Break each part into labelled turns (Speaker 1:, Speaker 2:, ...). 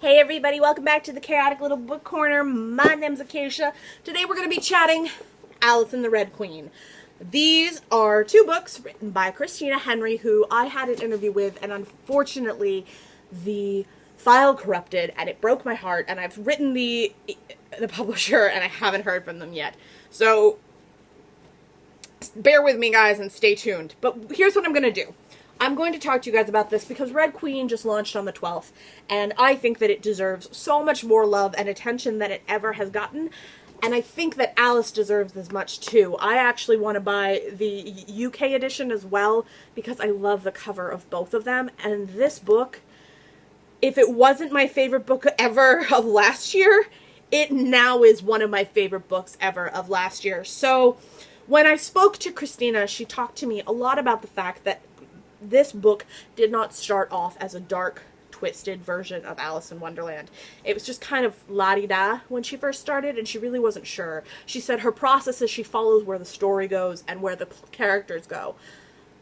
Speaker 1: Hey everybody, welcome back to the Chaotic Little Book Corner. My name's Acacia. Today we're going to be chatting Alice and the Red Queen. These are two books written by Christina Henry, who I had an interview with, and unfortunately the file corrupted and it broke my heart, and I've written the publisher and I haven't heard from them yet. So bear with me guys and stay tuned. But here's what I'm going to do. I'm going to talk to you guys about this because Red Queen just launched on the 12th, and I think that it deserves so much more love and attention than it ever has gotten, and I think that Alice deserves as much too. I actually want to buy the UK edition as well because I love the cover of both of them, and this book, if it wasn't my favorite book ever of last year, it now is one of my favorite books ever of last year. So when I spoke to Christina, she talked to me a lot about the fact that this book did not start off as a dark, twisted version of Alice in Wonderland. It was just kind of la-di-da when she first started, and she really wasn't sure. She said her process is she follows where the story goes and where the characters go.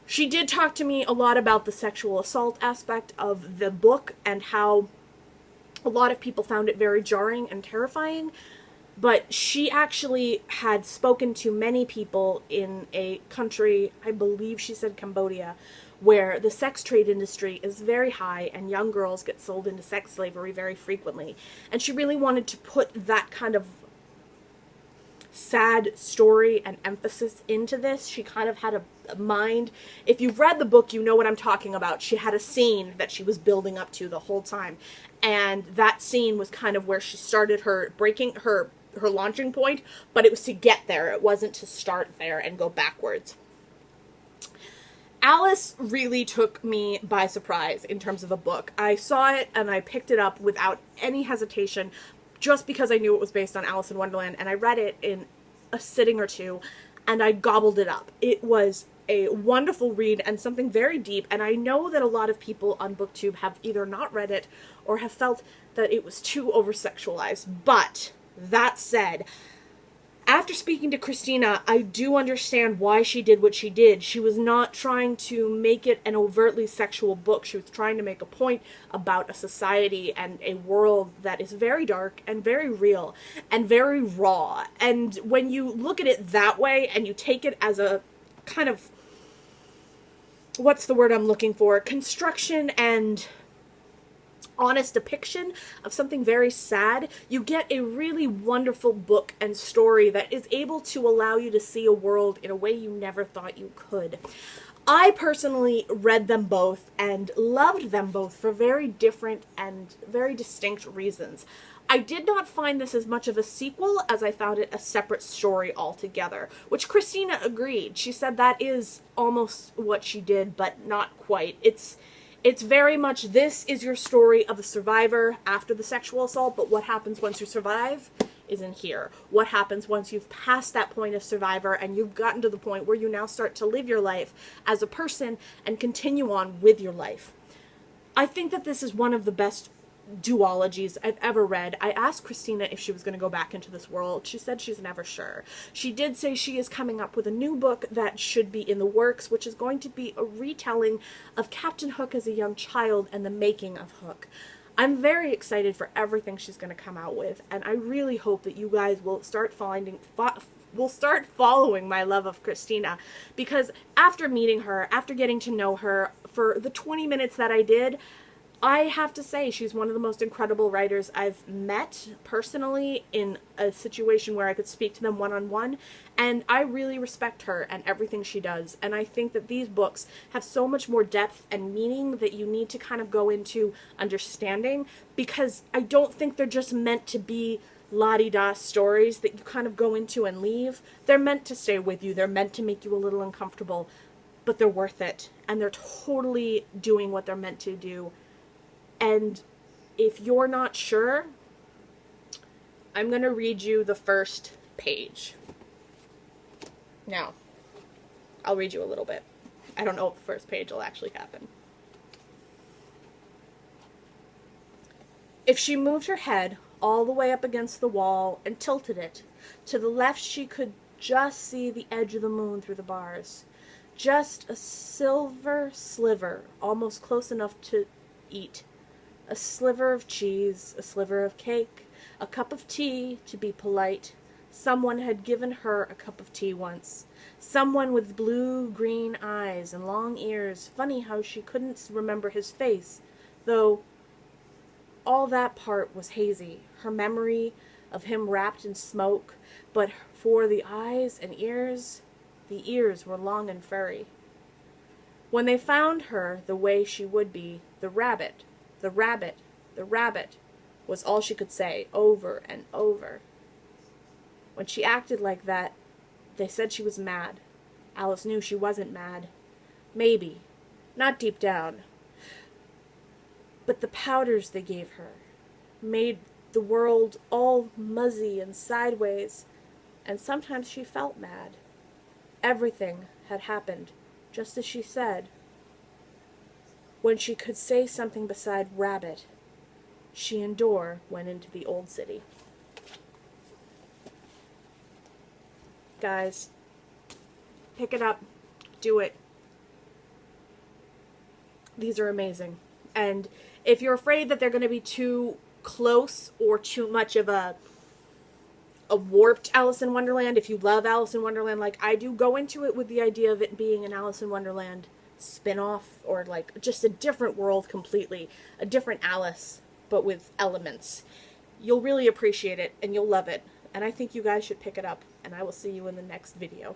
Speaker 1: She did talk to me a lot about the sexual assault aspect of the book and how a lot of people found it very jarring and terrifying. But she actually had spoken to many people in a country, I believe she said Cambodia, where the sex trade industry is very high and young girls get sold into sex slavery very frequently. And she really wanted to put that kind of sad story and emphasis into this. She kind of had a mind. If you've read the book, you know what I'm talking about. She had a scene that she was building up to the whole time. And that scene was kind of where she started her breaking her launching point, but it was to get there. It wasn't to start there and go backwards. Alice really took me by surprise in terms of a book. I saw it and I picked it up without any hesitation just because I knew it was based on Alice in Wonderland, and I read it in a sitting or two and I gobbled it up. It was a wonderful read and something very deep, and I know that a lot of people on BookTube have either not read it or have felt that it was too over-sexualized. But that said, after speaking to Christina, I do understand why she did what she did. She was not trying to make it an overtly sexual book. She was trying to make a point about a society and a world that is very dark and very real and very raw. And when you look at it that way and you take it as a kind of, what's the word I'm looking for, construction and honest depiction of something very sad, you get a really wonderful book and story that is able to allow you to see a world in a way you never thought you could. I personally read them both and loved them both for very different and very distinct reasons. I did not find this as much of a sequel as I found it a separate story altogether, which Christina agreed. She said that is almost what she did, but not quite. It's very much, this is your story of a survivor after the sexual assault, but what happens once you survive is in here. What happens once you've passed that point of survivor and you've gotten to the point where you now start to live your life as a person and continue on with your life. I think that this is one of the best duologies I've ever read. I asked Christina if she was going to go back into this world. She said she's never sure. She did say she is coming up with a new book that should be in the works, which is going to be a retelling of Captain Hook as a young child and the making of Hook. I'm very excited for everything she's going to come out with, and I really hope that you guys will start following my love of Christina, because after meeting her, after getting to know her for the 20 minutes that I did, I have to say she's one of the most incredible writers I've met personally in a situation where I could speak to them one-on-one, and I really respect her and everything she does. And I think that these books have so much more depth and meaning that you need to kind of go into understanding, because I don't think they're just meant to be la-di-da stories that you kind of go into and leave. They're meant to stay with you. They're meant to make you a little uncomfortable, but they're worth it, and they're totally doing what they're meant to do. And if you're not sure, I'm going to read you the first page. Now, I'll read you a little bit. I don't know if the first page will actually happen. If she moved her head all the way up against the wall and tilted it, to the left she could just see the edge of the moon through the bars. Just a silver sliver, almost close enough to eat. A sliver of cheese, a sliver of cake, a cup of tea, to be polite. Someone had given her a cup of tea once. Someone with blue-green eyes and long ears. Funny how she couldn't remember his face, though all that part was hazy. Her memory of him wrapped in smoke, but for the eyes and ears, the ears were long and furry. When they found her the way she would be, the rabbit, the rabbit, the rabbit, was all she could say, over and over. When she acted like that, they said she was mad. Alice knew she wasn't mad. Maybe. Not deep down. But the powders they gave her made the world all muzzy and sideways, and sometimes she felt mad. Everything had happened just as she said. When she could say something beside rabbit, she and Dor went into the old city. Guys, pick it up. Do it. These are amazing. And if you're afraid that they're going to be too close or too much of a warped Alice in Wonderland, if you love Alice in Wonderland like I do, go into it with the idea of it being an Alice in Wonderland spin-off, or like just a different world completely, a different Alice, but with elements. You'll really appreciate it, and you'll love it, and I think you guys should pick it up, and I will see you in the next video.